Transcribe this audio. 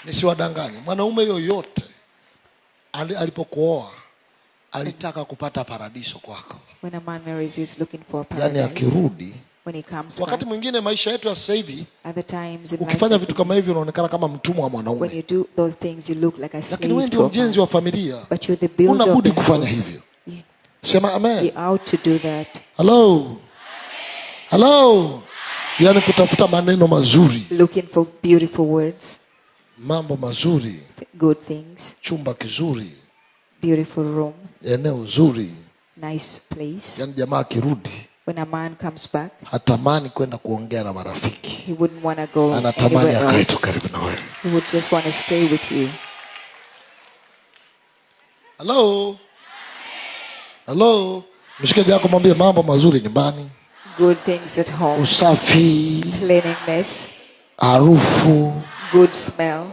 Nisiwadanganye, mwanaume yoyote alipokuoa alitaka kupata paradiso kwako. When a man marries you, is looking for paradise. Yani akirudi, when he comes wakati mwingine maisha yetu ya sasa hivi, ukifanya vitu kama hivyo unaonekana kama mtumwa wa mwanaume. When you do those things, you look like a slave. Lakini wewe ndio mjenzi wa familia. But you're the builder unabudi of the kufanya house. hivyo. Sema amen. You're out to do that. Hello. Hello. Yani kutafuta maneno mazuri. Looking for beautiful words. Mambo mazuri. Good things. Chumba kizuri. Beautiful room. Eneo zuri. Nice place. Yani jamaa akirudi, when a man comes back, hatamani kwenda kuongea na marafiki. He wouldn't want to go anatamani akae tu else. karibu na wewe. He would just want to stay with you. Hello. Hello. Mshikaji yako mwambie mambo mazuri nyumbani. Good things at home. Usafi. Cleanliness. Harufu. Good smell.